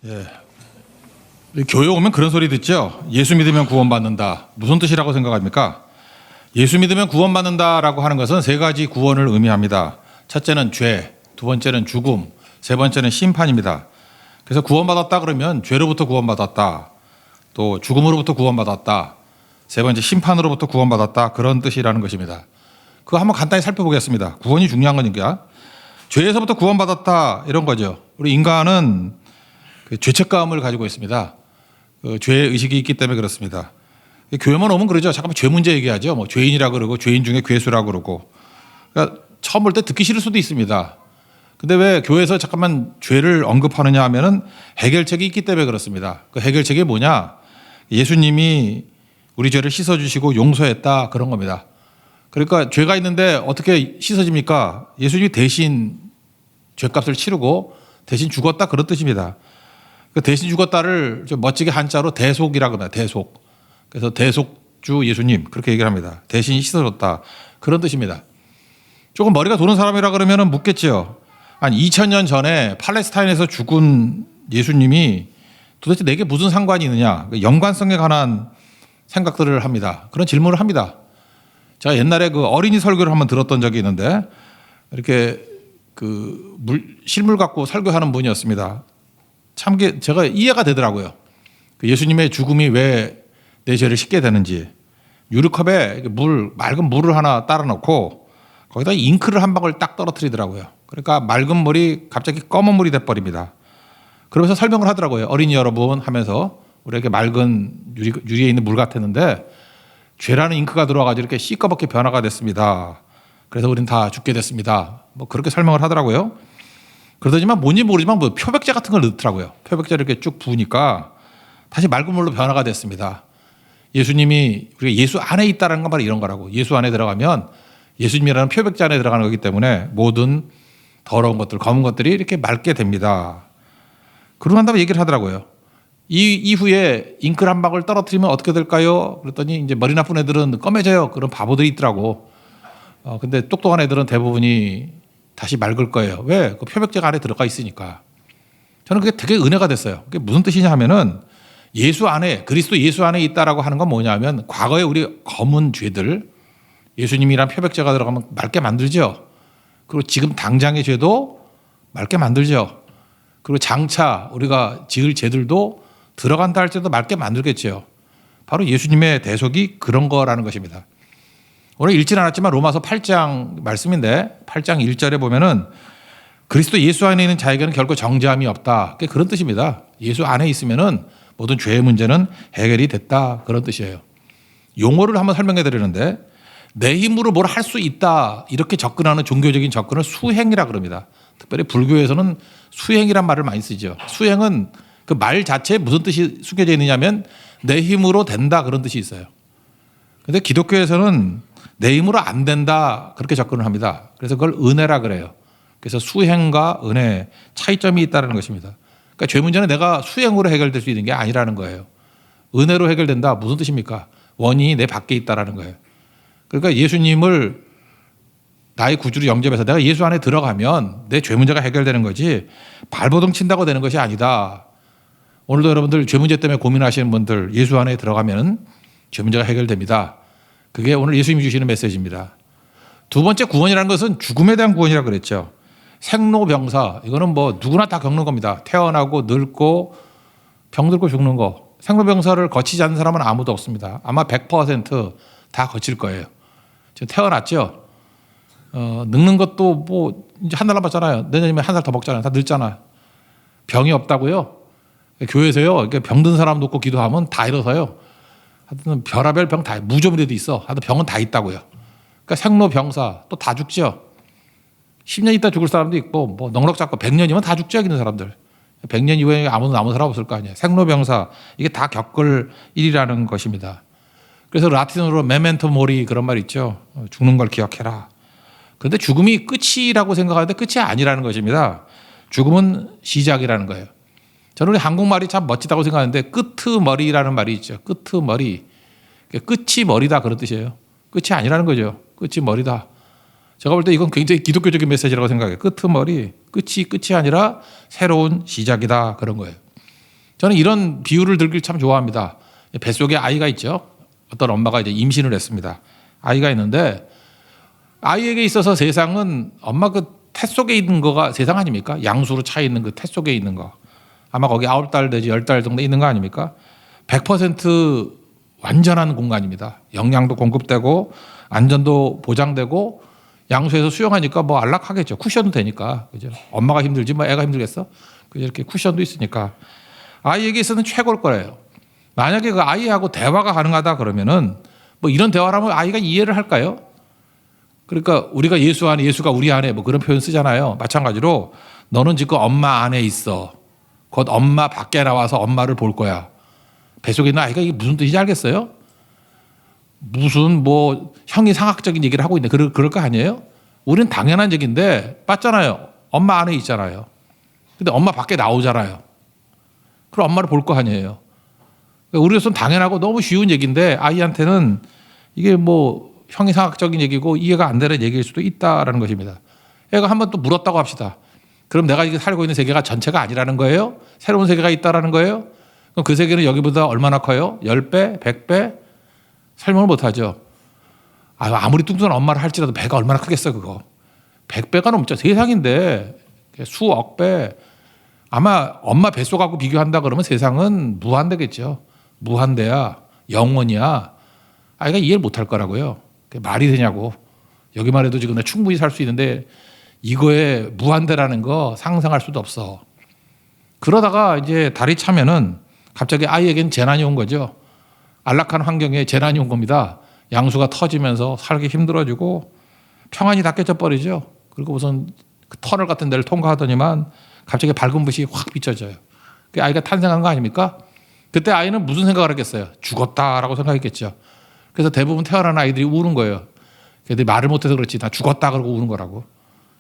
예. 교회 오면 그런 소리 듣죠. 예수 믿으면 구원받는다. 무슨 뜻이라고 생각합니까? 예수 믿으면 구원받는다라고 하는 것은 세 가지 구원을 의미합니다. 첫째는 죄, 두 번째는 죽음, 세 번째는 심판입니다. 그래서 구원받았다 그러면 죄로부터 구원받았다, 또 죽음으로부터 구원받았다, 세 번째 심판으로부터 구원받았다, 그런 뜻이라는 것입니다. 그거 한번 간단히 살펴보겠습니다. 구원이 중요한 거니까. 죄에서부터 구원받았다 이런 거죠. 우리 인간은 그 죄책감을 가지고 있습니다. 그 죄의 의식이 있기 때문에 그렇습니다. 교회만 오면 그러죠. 잠깐만 죄 문제 얘기하죠. 뭐 죄인이라 그러고 죄인 중에 괴수라 그러고. 그러니까 처음 볼 때 듣기 싫을 수도 있습니다. 근데 왜 교회에서 잠깐만 죄를 언급하느냐 하면은 해결책이 있기 때문에 그렇습니다. 그 해결책이 뭐냐? 예수님이 우리 죄를 씻어주시고 용서했다, 그런 겁니다. 그러니까 죄가 있는데 어떻게 씻어집니까? 예수님이 대신 죄값을 치르고 대신 죽었다, 그런 뜻입니다. 그 대신 죽었다를 좀 멋지게 한자로 대속이라고 합니다. 대속. 그래서 대속주 예수님, 그렇게 얘기를 합니다. 대신 씻어줬다, 그런 뜻입니다. 조금 머리가 도는 사람이라 그러면 묻겠죠. 한 2000년 전에 팔레스타인에서 죽은 예수님이 도대체 내게 무슨 상관이 있느냐, 연관성에 관한 생각들을 합니다. 그런 질문을 합니다. 제가 옛날에 그 어린이 설교를 한번 들었던 적이 있는데, 이렇게 그 실물 갖고 설교하는 분이었습니다. 참 제가 이해가 되더라고요. 그 예수님의 죽음이 왜 내 죄를 씻게 되는지. 유리컵에 맑은 물을 하나 따라 놓고 거기다 잉크를 한 방울 딱 떨어뜨리더라고요. 그러니까 맑은 물이 갑자기 검은 물이 돼버립니다. 그러면서 설명을 하더라고요. 어린이 여러분 하면서, 우리에게 맑은 유리에 있는 물 같았는데 죄라는 잉크가 들어와가지고 이렇게 시꺼멓게 변화가 됐습니다. 그래서 우린 다 죽게 됐습니다. 뭐 그렇게 설명을 하더라고요. 그러더니만 뭔지 모르지만 뭐 표백제 같은 걸 넣더라고요. 표백제를 이렇게 쭉 부으니까 다시 맑은 물로 변화가 됐습니다. 예수님이 우리가 예수 안에 있다는 건 바로 이런 거라고. 예수 안에 들어가면 예수님이라는 표백제 안에 들어가는 거기 때문에 모든 더러운 것들, 검은 것들이 이렇게 맑게 됩니다. 그러고 난 다음에 얘기를 하더라고요. 이 이후에 잉크를 한 방울 떨어뜨리면 어떻게 될까요? 그랬더니 이제 머리 나쁜 애들은 검해져요. 그런 바보들이 있더라고. 근데 똑똑한 애들은 대부분이 다시 맑을 거예요. 왜? 그 표백제가 안에 들어가 있으니까. 저는 그게 되게 은혜가 됐어요. 그게 무슨 뜻이냐 하면은, 예수 안에, 그리스도 예수 안에 있다라고 하는 건 뭐냐 하면, 과거에 우리 검은 죄들, 예수님이란 표백제가 들어가면 맑게 만들죠. 그리고 지금 당장의 죄도 맑게 만들죠. 그리고 장차 우리가 지을 죄들도 들어간다 할 때도 맑게 만들겠죠. 바로 예수님의 대속이 그런 거라는 것입니다. 오늘 읽진 않았지만 로마서 8장 말씀인데, 8장 1절에 보면은 그리스도 예수 안에 있는 자에게는 결코 정죄함이 없다, 그런 뜻입니다. 예수 안에 있으면은 모든 죄의 문제는 해결이 됐다, 그런 뜻이에요. 용어를 한번 설명해 드리는데, 내 힘으로 뭘 할 수 있다 이렇게 접근하는 종교적인 접근을 수행이라 그럽니다. 특별히 불교에서는 수행이란 말을 많이 쓰죠. 수행은 그 말 자체에 무슨 뜻이 숨겨져 있느냐면 내 힘으로 된다, 그런 뜻이 있어요. 그런데 기독교에서는 내 힘으로 안 된다, 그렇게 접근을 합니다. 그래서 그걸 은혜라 그래요. 그래서 수행과 은혜 차이점이 있다는 것입니다. 그러니까 죄 문제는 내가 수행으로 해결될 수 있는 게 아니라는 거예요. 은혜로 해결된다, 무슨 뜻입니까? 원인이 내 밖에 있다라는 거예요. 그러니까 예수님을 나의 구주로 영접해서 내가 예수 안에 들어가면 내 죄 문제가 해결되는 거지, 발버둥 친다고 되는 것이 아니다. 오늘도 여러분들 죄 문제 때문에 고민하시는 분들, 예수 안에 들어가면 죄 문제가 해결됩니다. 그게 오늘 예수님이 주시는 메시지입니다. 두 번째 구원이라는 것은 죽음에 대한 구원이라고 그랬죠. 생로병사, 이거는 뭐 누구나 다 겪는 겁니다. 태어나고 늙고 병들고 죽는 거. 생로병사를 거치지 않는 사람은 아무도 없습니다. 아마 100%다 거칠 거예요. 지금 태어났죠. 늙는 것도 뭐 이제 한 달 남았잖아요. 내년이면 한 살 더 먹잖아요. 다 늙잖아요. 병이 없다고요? 교회에서요, 이렇게 병든 사람 놓고 기도하면 다 일어서요. 하여튼 별하별 병 다, 무좀이라도 있어. 하여튼 병은 다 있다고요. 그러니까 생로병사, 또 다 죽죠. 10년 있다 죽을 사람도 있고, 뭐 넉넉 잡고 100년이면 다 죽죠, 있는 사람들. 100년 이후에 아무도 남은 사람 없을 거 아니에요. 생로병사, 이게 다 겪을 일이라는 것입니다. 그래서 라틴어로 메멘토 모리, 그런 말 있죠. 죽는 걸 기억해라. 그런데 죽음이 끝이라고 생각하는데 끝이 아니라는 것입니다. 죽음은 시작이라는 거예요. 저는 우리 한국말이 참 멋지다고 생각하는데, 끄트머리라는 말이 있죠. 끄트머리. 끝이 머리다, 그런 뜻이에요. 끝이 아니라는 거죠. 끝이 머리다. 제가 볼 때 이건 굉장히 기독교적인 메시지라고 생각해요. 끄트머리, 끝이 아니라 새로운 시작이다, 그런 거예요. 저는 이런 비유를 들길 참 좋아합니다. 뱃속에 아이가 있죠. 어떤 엄마가 이제 임신을 했습니다. 아이가 있는데 아이에게 있어서 세상은 엄마 그 태 속에 있는 거가 세상 아닙니까? 양수로 차 있는 그 태 속에 있는 거. 아마 거기 9달 내지 10달 정도 있는 거 아닙니까? 100% 완전한 공간입니다. 영양도 공급되고 안전도 보장되고 양수에서 수영하니까 뭐 안락하겠죠. 쿠션도 되니까. 그죠? 엄마가 힘들지 뭐 애가 힘들겠어? 이렇게 쿠션도 있으니까. 아이에게 있어서는 최고일 거예요. 만약에 그 아이하고 대화가 가능하다 그러면은 뭐 이런 대화라면 아이가 이해를 할까요? 그러니까 우리가 예수 안에 예수가 우리 안에 뭐 그런 표현 쓰잖아요. 마찬가지로 너는 지금 엄마 안에 있어. 곧 엄마 밖에 나와서 엄마를 볼 거야. 뱃속에 있는 아이가 이게 무슨 뜻인지 알겠어요? 무슨 뭐 형이상학적인 얘기를 하고 있네. 그럴 거 아니에요? 우리는 당연한 얘기인데 맞잖아요. 엄마 안에 있잖아요. 근데 엄마 밖에 나오잖아요. 그럼 엄마를 볼 거 아니에요. 우리로서는 당연하고 너무 쉬운 얘기인데 아이한테는 이게 뭐 형이상학적인 얘기고 이해가 안 되는 얘기일 수도 있다라는 것입니다. 애가 한번 또 물었다고 합시다. 그럼 내가 이게 살고 있는 세계가 전체가 아니라는 거예요? 새로운 세계가 있다라는 거예요? 그럼 그 세계는 여기보다 얼마나 커요? 10배? 100배? 설명을 못 하죠. 아무리 뚱뚱한 엄마를 할지라도 배가 얼마나 크겠어 그거. 100배가 넘죠. 세상인데 수억 배. 아마 엄마 뱃속하고 비교한다 그러면 세상은 무한대겠죠. 무한대야. 영원이야. 아이가 이해를 못할 거라고요. 그게 말이 되냐고. 여기만 해도 지금 충분히 살 수 있는데 이거에 무한대라는 거 상상할 수도 없어. 그러다가 이제 달이 차면은 갑자기 아이에겐 재난이 온 거죠. 안락한 환경에 재난이 온 겁니다. 양수가 터지면서 살기 힘들어지고 평안이 다 깨져버리죠. 그리고 우선 그 터널 같은 데를 통과하더니만 갑자기 밝은 빛이 확 비춰져요. 그 아이가 탄생한 거 아닙니까? 그때 아이는 무슨 생각을 했겠어요? 죽었다라고 생각했겠죠. 그래서 대부분 태어난 아이들이 우는 거예요. 걔들이 말을 못해서 그렇지 나 죽었다 그러고 우는 거라고.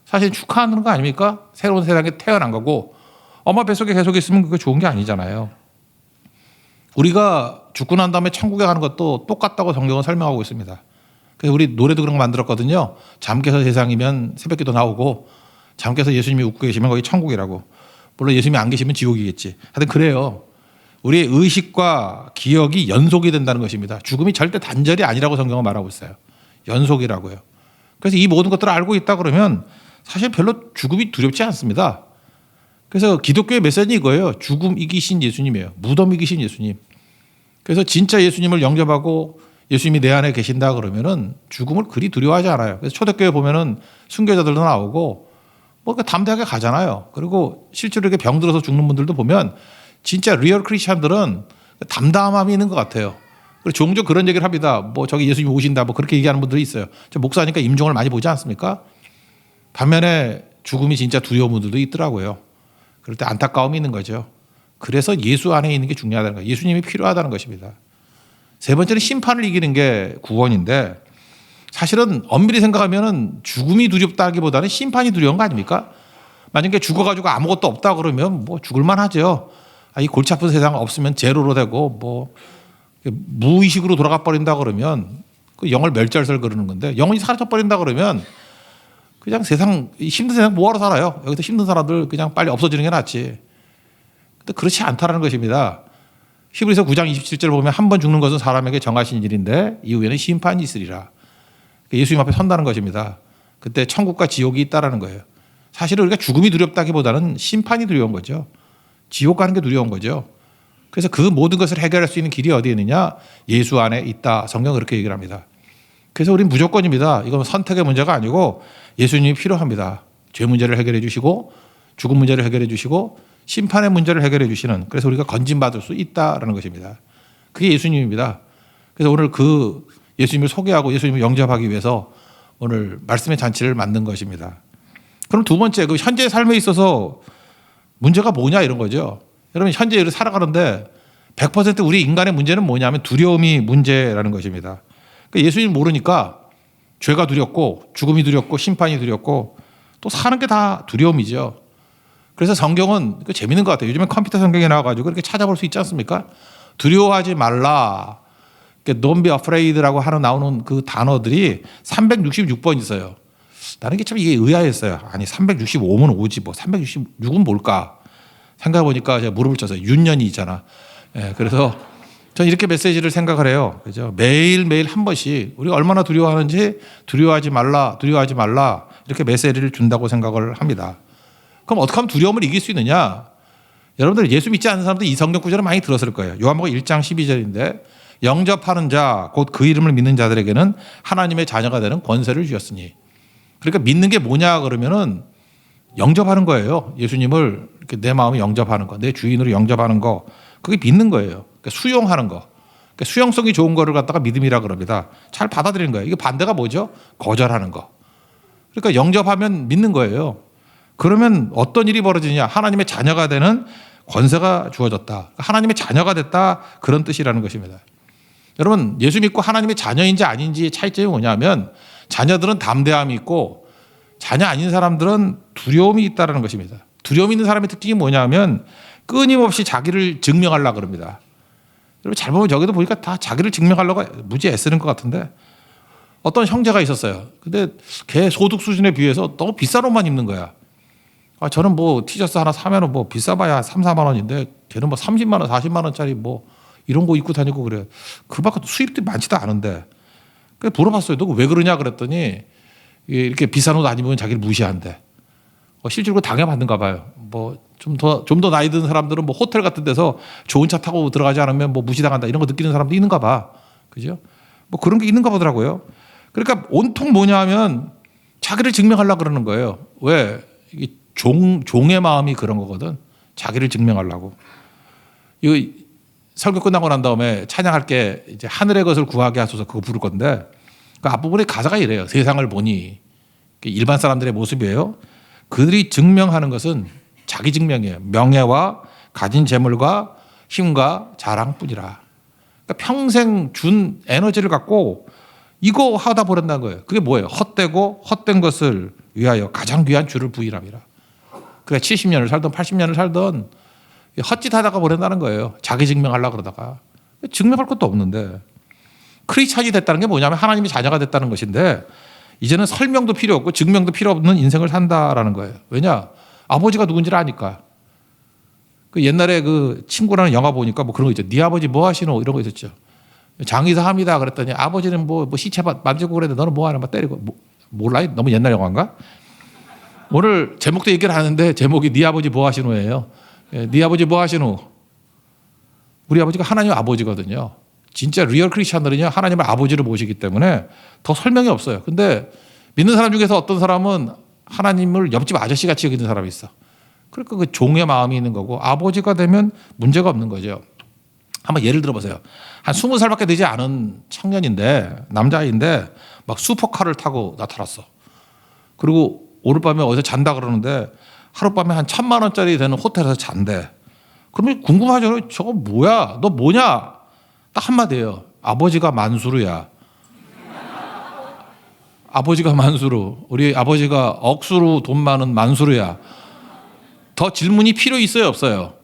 사실 축하하는 거 아닙니까? 새로운 세상에 태어난 거고 엄마 뱃속에 계속 있으면 그게 좋은 게 아니잖아요. 우리가 죽고 난 다음에 천국에 가는 것도 똑같다고 성경은 설명하고 있습니다. 그래서 우리 노래도 그런 거 만들었거든요. 잠 깨서 세상이면 새벽기도 나오고 잠 깨서 예수님이 웃고 계시면 거기 천국이라고. 물론 예수님이 안 계시면 지옥이겠지. 하여튼 그래요. 우리의 의식과 기억이 연속이 된다는 것입니다. 죽음이 절대 단절이 아니라고 성경은 말하고 있어요. 연속이라고요. 그래서 이 모든 것들을 알고 있다 그러면 사실 별로 죽음이 두렵지 않습니다. 그래서 기독교의 메시지는 이거예요. 죽음 이기신 예수님이에요. 무덤 이기신 예수님. 그래서 진짜 예수님을 영접하고 예수님이 내 안에 계신다 그러면은 죽음을 그리 두려워하지 않아요. 그래서 초대교회 보면은 순교자들도 나오고 뭐 담대하게 가잖아요. 그리고 실제로 이렇게 병들어서 죽는 분들도 보면 진짜 리얼 크리스찬들은 담담함이 있는 것 같아요. 그리고 종종 그런 얘기를 합니다. 뭐 저기 예수님 오신다 뭐 그렇게 얘기하는 분들이 있어요. 저 목사니까 임종을 많이 보지 않습니까? 반면에 죽음이 진짜 두려운 분들도 있더라고요. 그럴 때 안타까움이 있는 거죠. 그래서 예수 안에 있는 게 중요하다는 거예요. 예수님이 필요하다는 것입니다. 세 번째는 심판을 이기는 게 구원인데 사실은 엄밀히 생각하면 죽음이 두렵다기보다는 심판이 두려운 거 아닙니까? 만약에 죽어가지고 아무것도 없다 그러면 뭐 죽을만 하죠. 이 골치 아픈 세상 없으면 제로로 되고 뭐 무의식으로 돌아가 버린다 그러면 그 영을 멸절설 그러는 건데 영혼이 사라져 버린다 그러면 그냥 세상 힘든 세상 뭐하러 살아요? 여기서 힘든 사람들 그냥 빨리 없어지는 게 낫지. 근데 그렇지 않다라는 것입니다. 히브리서 9장 27절 보면 한 번 죽는 것은 사람에게 정하신 일인데 이후에는 심판이 있으리라. 예수님 앞에 선다는 것입니다. 그때 천국과 지옥이 있다라는 거예요. 사실은 우리가 죽음이 두렵다기보다는 심판이 두려운 거죠. 지옥 가는 게 두려운 거죠. 그래서 그 모든 것을 해결할 수 있는 길이 어디에 있느냐? 예수 안에 있다. 성경은 그렇게 얘기를 합니다. 그래서 우리는 무조건입니다. 이건 선택의 문제가 아니고 예수님이 필요합니다. 죄 문제를 해결해 주시고 죽음 문제를 해결해 주시고 심판의 문제를 해결해 주시는, 그래서 우리가 건진받을 수 있다라는 것입니다. 그게 예수님입니다. 그래서 오늘 그 예수님을 소개하고 예수님을 영접하기 위해서 오늘 말씀의 잔치를 만든 것입니다. 그럼 두 번째, 그 현재 삶에 있어서 문제가 뭐냐 이런 거죠. 여러분 현재 살아가는데 100% 우리 인간의 문제는 뭐냐면 두려움이 문제라는 것입니다. 그러니까 예수님 모르니까 죄가 두렵고 죽음이 두렵고 심판이 두렵고 또 사는 게 다 두려움이죠. 그래서 성경은 재밌는 것 같아요. 요즘에 컴퓨터 성경이 나와가지고 그렇게 찾아볼 수 있지 않습니까? 두려워하지 말라. Don't be afraid라고 하는 나오는 그 단어들이 366번 있어요. 나는 이게 참 이게 의아했어요. 아니 365면 오지 뭐 366은 뭘까? 생각해보니까 제가 무릎을 쳐서 윤년이 있잖아. 예, 그래서 저는 이렇게 메시지를 생각을 해요. 그죠? 매일매일 한 번씩 우리가 얼마나 두려워하는지 두려워하지 말라, 두려워하지 말라 이렇게 메시지를 준다고 생각을 합니다. 그럼 어떻게 하면 두려움을 이길 수 있느냐? 여러분들 예수 믿지 않는 사람들 이 성경 구절을 많이 들었을 거예요. 요한복음 1장 12절인데 영접하는 자, 곧 그 이름을 믿는 자들에게는 하나님의 자녀가 되는 권세를 주셨으니. 그러니까 믿는 게 뭐냐 그러면은 영접하는 거예요. 예수님을 이렇게 내 마음에 영접하는 거, 내 주인으로 영접하는 거, 그게 믿는 거예요. 그러니까 수용하는 거. 그러니까 수용성이 좋은 거를 갖다가 믿음이라 그럽니다. 잘 받아들이는 거예요. 이게 반대가 뭐죠? 거절하는 거. 그러니까 영접하면 믿는 거예요. 그러면 어떤 일이 벌어지냐? 하나님의 자녀가 되는 권세가 주어졌다. 하나님의 자녀가 됐다. 그런 뜻이라는 것입니다. 여러분, 예수 믿고 하나님의 자녀인지 아닌지의 차이점이 뭐냐면 자녀들은 담대함이 있고 자녀 아닌 사람들은 두려움이 있다는 것입니다. 두려움 있는 사람의 특징이 뭐냐면 끊임없이 자기를 증명하려고 그럽니다. 여러분 잘 보면 저기도 보니까 다 자기를 증명하려고 무지 애쓰는 것 같은데 어떤 형제가 있었어요. 근데 걔 소득 수준에 비해서 너무 비싼 옷만 입는 거야. 저는 뭐 티셔츠 하나 사면은 뭐 비싸봐야 3, 4만 원인데 걔는 뭐 30만 원, 40만 원짜리 뭐 이런 거 입고 다니고 그래요. 그 밖에 수입도 많지도 않은데. 그래서 물어봤어요. 너 왜 그러냐 그랬더니 이렇게 비싼 옷 안 입으면 자기를 무시한대. 실제로 당해봤는가 봐요. 뭐 좀 더 나이 든 사람들은 뭐 호텔 같은 데서 좋은 차 타고 들어가지 않으면 뭐 무시당한다 이런 거 느끼는 사람도 있는가 봐. 그죠? 뭐 그런 게 있는가 보더라고요. 그러니까 온통 뭐냐 하면 자기를 증명하려고 그러는 거예요. 왜? 이게 종의 마음이 그런 거거든. 자기를 증명하려고. 이거 설교 끝나고 난 다음에 찬양할 게 이제 하늘의 것을 구하게 하소서 그거 부를 건데 그 앞부분에 가사가 이래요. 세상을 보니. 일반 사람들의 모습이에요. 그들이 증명하는 것은 자기 증명이에요. 명예와 가진 재물과 힘과 자랑뿐이라. 그러니까 평생 준 에너지를 갖고 이거 하다 버린다는 거예요. 그게 뭐예요? 헛되고 헛된 것을 위하여 가장 귀한 주를 부인함이라. 그래 70년을 살던 80년을 살던 헛짓 하다가 버린다는 거예요. 자기 증명하려고 그러다가. 증명할 것도 없는데. 크리스찬이 됐다는 게 뭐냐면 하나님의 자녀가 됐다는 것인데 이제는 설명도 필요 없고 증명도 필요 없는 인생을 산다라는 거예요. 왜냐? 아버지가 누군지를 아니까. 그 옛날에 그 친구라는 영화 보니까 뭐 그런 거 있죠. 네 아버지 뭐 하시노? 이런 거 있었죠. 장의사 합니다. 그랬더니 아버지는 뭐 시체 만지고 그랬는데 너는 뭐 하나 막 때리고. 몰라? 너무 옛날 영화인가? 오늘 제목도 얘기를 하는데 제목이 네 아버지 뭐 하시노예요. 네 아버지 뭐 하시노? 우리 아버지가 하나님 아버지거든요. 진짜 리얼 크리스찬들은요 하나님을 아버지로 모시기 때문에 더 설명이 없어요. 근데 믿는 사람 중에서 어떤 사람은 하나님을 옆집 아저씨 같이 여기는 사람이 있어. 그러니까 그 종의 마음이 있는 거고 아버지가 되면 문제가 없는 거죠. 한번 예를 들어보세요. 한 20살밖에 되지 않은 청년인데 남자인데 막 슈퍼카를 타고 나타났어. 그리고 오늘 밤에 어디서 잔다 그러는데 하룻밤에 한 1,000만 원짜리 되는 호텔에서 잔대. 그러면 궁금하죠. 저거 뭐야? 너 뭐냐? 딱 한마디예요. 아버지가 만수르야. 아버지가 만수르. 우리 아버지가 억수로 돈 많은 만수르야. 더 질문이 필요 있어요? 없어요?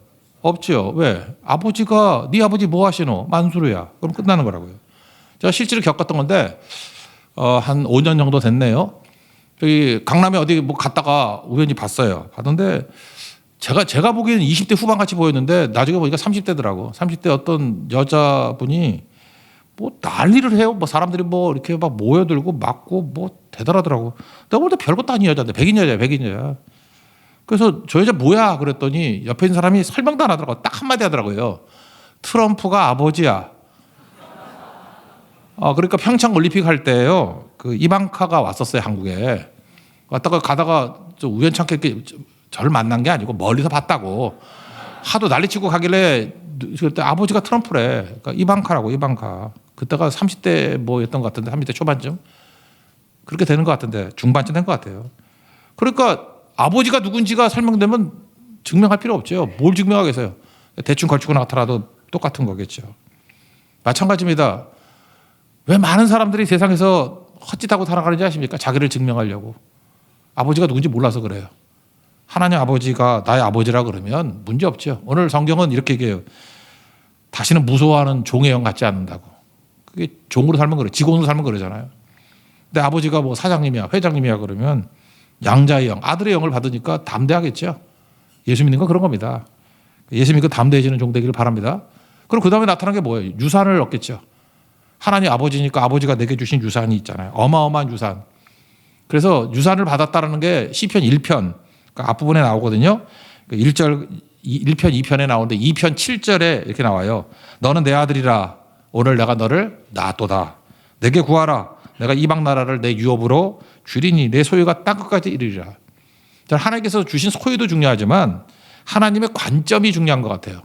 없죠. 왜? 아버지가 네 아버지 뭐 하시노? 만수르야. 그럼 끝나는 거라고요. 제가 실제로 겪었던 건데 한 5년 정도 됐네요. 저기 강남에 어디 뭐 갔다가 우연히 봤어요. 봤는데 제가 보기에는 20대 후반 같이 보였는데 나중에 보니까 30대더라고. 30대 어떤 여자분이 뭐 난리를 해요. 뭐 사람들이 뭐 이렇게 막 모여들고 맞고 뭐 대단하더라고. 내가 볼 때 별것도 아닌 여자인데 백인 여자야, 백인 여자. 그래서 저 여자 뭐야 그랬더니 옆에 있는 사람이 설명도 안 하더라고. 딱 한마디 하더라고요. 트럼프가 아버지야. 그러니까 평창 올림픽 할 때요. 그 이방카가 왔었어요, 한국에. 왔다가 가다가 좀 우연찮게 이렇게 저를 만난 게 아니고 멀리서 봤다고. 하도 난리치고 가길래 그때 아버지가 트럼프래. 그러니까 이방카라고, 이방카. 그때가 30대 뭐였던 것 같은데 30대 초반쯤. 그렇게 되는 것 같은데 중반쯤 된 것 같아요. 그러니까 아버지가 누군지가 설명되면 증명할 필요 없죠. 뭘 증명하겠어요. 대충 걸치고 나타나도 똑같은 거겠죠. 마찬가지입니다. 왜 많은 사람들이 세상에서 헛짓하고 살아가는지 아십니까? 자기를 증명하려고. 아버지가 누군지 몰라서 그래요. 하나님 아버지가 나의 아버지라 그러면 문제 없죠. 오늘 성경은 이렇게 얘기해요. 다시는 무서워하는 종의 영 같지 않는다고. 그게 종으로 살면 그래. 직원으로 살면 그러잖아요. 근데 아버지가 뭐 사장님이야, 회장님이야 그러면 양자의 영, 아들의 영을 받으니까 담대하겠죠. 예수 믿는 건 그런 겁니다. 예수 믿고 담대해지는 종 되기를 바랍니다. 그럼 그 다음에 나타난 게 뭐예요? 유산을 얻겠죠. 하나님 아버지니까 아버지가 내게 주신 유산이 있잖아요. 어마어마한 유산. 그래서 유산을 받았다는 게 시편 1편 그러니까 앞부분에 나오거든요. 1편 2편에 나오는데 2편 7절에 이렇게 나와요. 너는 내 아들이라 오늘 내가 너를 낳았도다. 내게 구하라. 내가 이방 나라를 내 유업으로 주리니 내 소유가 땅끝까지 이르리라. 하나님께서 주신 소유도 중요하지만 하나님의 관점이 중요한 것 같아요.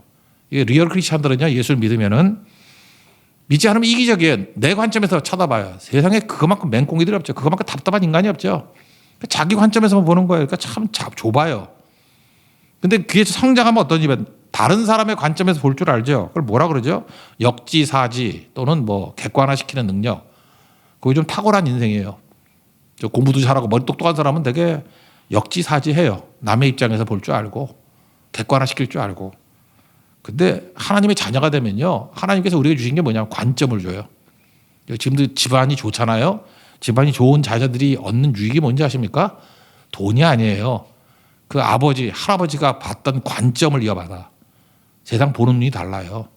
이게 리얼 크리스찬들은요, 예수를 믿으면은 믿지 않으면 이기적이에요. 내 관점에서 쳐다봐요. 세상에 그만큼 맹꽁이들이 없죠. 그만큼 답답한 인간이 없죠. 자기 관점에서만 보는 거예요. 그러니까 참 좁아요. 근데 그게 성장하면 어떤 일이면 다른 사람의 관점에서 볼 줄 알죠. 그걸 뭐라 그러죠? 역지사지 또는 뭐 객관화시키는 능력. 그게 좀 탁월한 인생이에요. 저 공부도 잘하고 머리 똑똑한 사람은 되게 역지사지해요. 남의 입장에서 볼 줄 알고 객관화시킬 줄 알고. 근데 하나님의 자녀가 되면요, 하나님께서 우리에게 주신 게 뭐냐면 관점을 줘요. 지금도 집안이 좋잖아요. 집안이 좋은 자녀들이 얻는 유익이 뭔지 아십니까? 돈이 아니에요. 그 아버지, 할아버지가 봤던 관점을 이어받아. 세상 보는 눈이 달라요.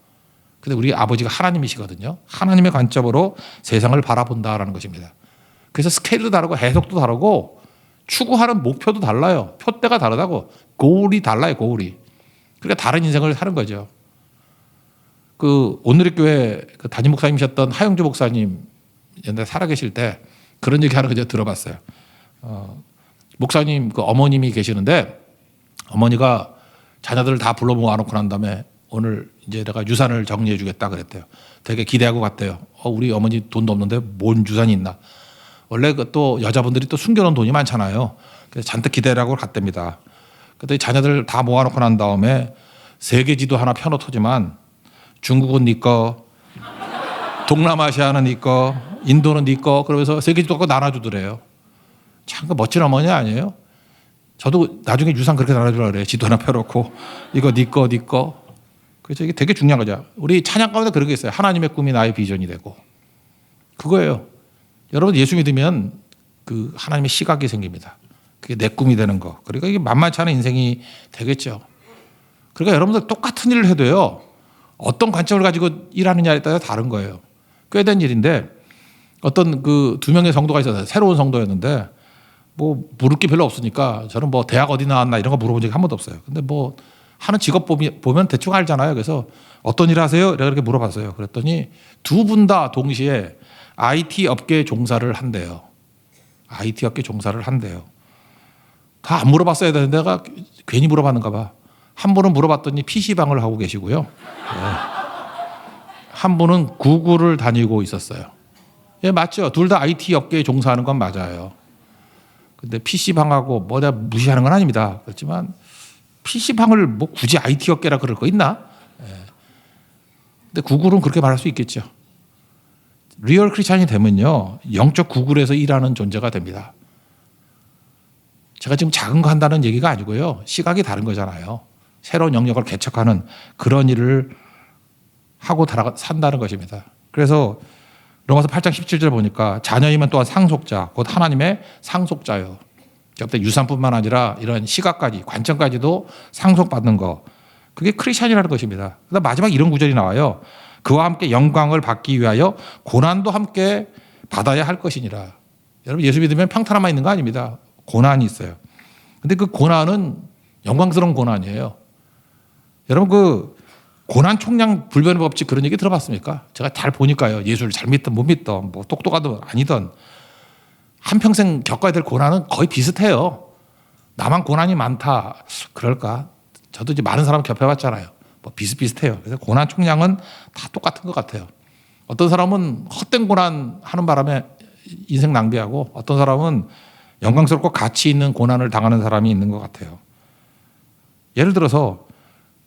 근데 우리 아버지가 하나님이시거든요. 하나님의 관점으로 세상을 바라본다라는 것입니다. 그래서 스케일도 다르고 해석도 다르고 추구하는 목표도 달라요. 표대가 다르다고. 고울이 달라요, 고울이. 그러니까 다른 인생을 사는 거죠. 그 오늘의 교회 그 담임 목사님이셨던 하영주 목사님 옛날에 살아계실 때 그런 얘기 하나 들어봤어요. 목사님 그 어머님이 계시는데 어머니가 자녀들을 다 불러 모아놓고 난 다음에 오늘 이제 내가 유산을 정리해 주겠다 그랬대요. 되게 기대하고 갔대요. 우리 어머니 돈도 없는데 뭔 유산이 있나. 원래 그 또 여자분들이 또 숨겨놓은 돈이 많잖아요. 그래서 잔뜩 기대라고 갔답니다. 그때 자녀들 다 모아놓고 난 다음에 세계지도 하나 펴놓더지만 중국은 네 거, 동남아시아는 네 거, 인도는 네 거, 그러면서 세계지도 갖고 나눠주더래요. 참 그 멋진 어머니 아니에요? 저도 나중에 유산 그렇게 나눠주려고 그래요. 지도 하나 펴놓고 이거 네 거, 네 거. 그래서 이게 되게 중요한 거죠. 우리 찬양 가운데 그런 게 있어요. 하나님의 꿈이 나의 비전이 되고. 그거예요. 여러분 예수 믿으면 그 하나님의 시각이 생깁니다. 그게 내 꿈이 되는 거. 그러니까 이게 만만치 않은 인생이 되겠죠. 그러니까 여러분들 똑같은 일을 해도요, 어떤 관점을 가지고 일하느냐에 따라 다른 거예요. 꽤 된 일인데 어떤 그 2명의 성도가 있어서 새로운 성도였는데 뭐 물을 게 별로 없으니까 저는 뭐 대학 어디 나왔나 이런 거 물어본 적이 한 번도 없어요. 근데 뭐 하는 직업 보면 대충 알잖아요. 그래서 어떤 일 하세요? 이렇게 물어봤어요. 그랬더니 두 분 다 동시에 IT 업계 종사를 한대요. IT 업계 종사를 한대요. 다 안 물어봤어야 되는데 내가 괜히 물어봤는가 봐. 한 분은 물어봤더니 PC방을 하고 계시고요. 네. 한 분은 구글을 다니고 있었어요. 예, 맞죠. 둘 다 IT 업계에 종사하는 건 맞아요. 근데 PC방하고 뭐 내가 무시하는 건 아닙니다. 그렇지만 PC방을 뭐 굳이 IT 업계라 그럴 거 있나? 예. 근데 구글은 그렇게 말할 수 있겠죠. 리얼 크리스찬이 되면요, 영적 구글에서 일하는 존재가 됩니다. 제가 지금 작은 거 한다는 얘기가 아니고요. 시각이 다른 거잖아요. 새로운 영역을 개척하는 그런 일을 하고 산다는 것입니다. 그래서 로마서 8장 17절 보니까 자녀이면 또한 상속자, 곧 하나님의 상속자요. 그때 유산뿐만 아니라 이런 시각까지, 관점까지도 상속받는 거. 그게 크리스찬이라는 것입니다. 그다음 마지막 이런 구절이 나와요. 그와 함께 영광을 받기 위하여 고난도 함께 받아야 할 것이니라. 여러분 예수 믿으면 평탄함만 있는 거 아닙니다. 고난이 있어요. 근데 그 고난은 영광스러운 고난이에요. 여러분 그 고난 총량 불변의 법칙 그런 얘기 들어봤습니까? 제가 잘 보니까요. 예수를 잘 믿든 못 믿든 뭐 똑똑하든 아니든 한평생 겪어야 될 고난은 거의 비슷해요. 나만 고난이 많다. 그럴까? 저도 이제 많은 사람 겪어봤잖아요. 뭐 비슷비슷해요. 그래서 고난 총량은 다 똑같은 것 같아요. 어떤 사람은 헛된 고난 하는 바람에 인생 낭비하고 어떤 사람은 영광스럽고 가치 있는 고난을 당하는 사람이 있는 것 같아요. 예를 들어서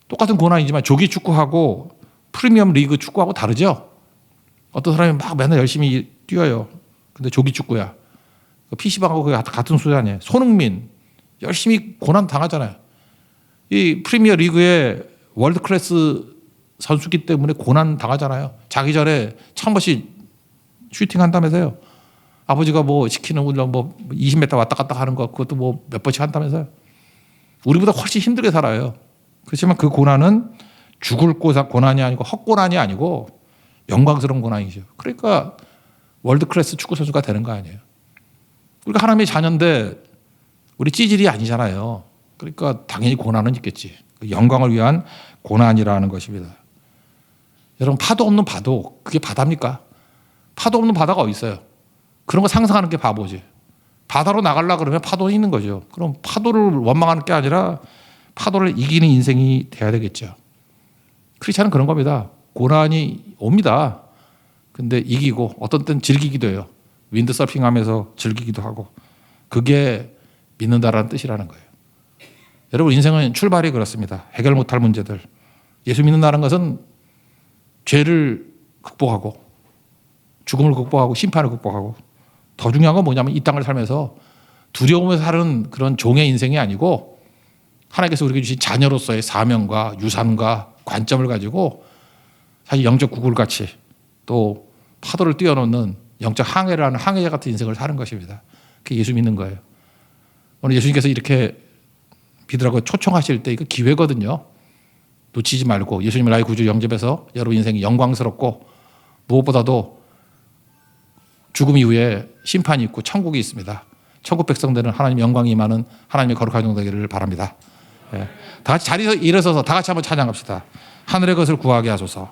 똑같은 고난이지만 조기 축구하고 프리미엄 리그 축구하고 다르죠? 어떤 사람이 막 맨날 열심히 뛰어요. 근데 조기 축구야. PC방하고 같은 수준이에요. 손흥민 열심히 고난 당하잖아요. 이 프리미어 리그의 월드 클래스 선수기 때문에 고난 당하잖아요. 자기 전에 1000번씩 슈팅 한다면서요. 아버지가 뭐 시키는 뭐 20m 왔다 갔다 하는 거 그것도 뭐 몇 번씩 한다면서요. 우리보다 훨씬 힘들게 살아요. 그렇지만 그 고난은 죽을 고난이 아니고 헛고난이 아니고 영광스러운 고난이죠. 그러니까 월드클래스 축구 선수가 되는 거 아니에요. 우리가 하나님의 자녀인데 우리 찌질이 아니잖아요. 그러니까 당연히 고난은 있겠지. 영광을 위한 고난이라는 것입니다. 여러분, 파도 없는 바도 그게 바다입니까? 파도 없는 바다가 어디 있어요? 그런 거 상상하는 게 바보지. 바다로 나가려고 그러면 파도는 있는 거죠. 그럼 파도를 원망하는 게 아니라 파도를 이기는 인생이 돼야 되겠죠. 크리스찬은 그런 겁니다. 고난이 옵니다. 근데 이기고 어떤 때는 즐기기도 해요. 윈드 서핑하면서 즐기기도 하고. 그게 믿는다라는 뜻이라는 거예요. 여러분, 인생은 출발이 그렇습니다. 해결 못할 문제들. 예수 믿는다는 것은 죄를 극복하고 죽음을 극복하고 심판을 극복하고 더 중요한 건 뭐냐면 이 땅을 살면서 두려움에서 사는 그런 종의 인생이 아니고 하나님께서 우리에게 주신 자녀로서의 사명과 유산과 관점을 가지고 사실 영적 구굴같이 또 파도를 뛰어넘는 영적 항해를 하는 항해자 같은 인생을 사는 것입니다. 그게 예수 믿는 거예요. 오늘 예수님께서 이렇게 믿으라고 초청하실 때 이거 기회거든요. 놓치지 말고 예수님을 나의 구주 영접해서 여러분 인생이 영광스럽고 무엇보다도 죽음 이후에 심판이 있고 천국이 있습니다. 천국 백성들은 하나님의 영광이 임하는 하나님의 거룩한 종 되기를 바랍니다. 다 같이 자리에서 일어서서 다 같이 한번 찬양합시다. 하늘의 것을 구하게 하소서.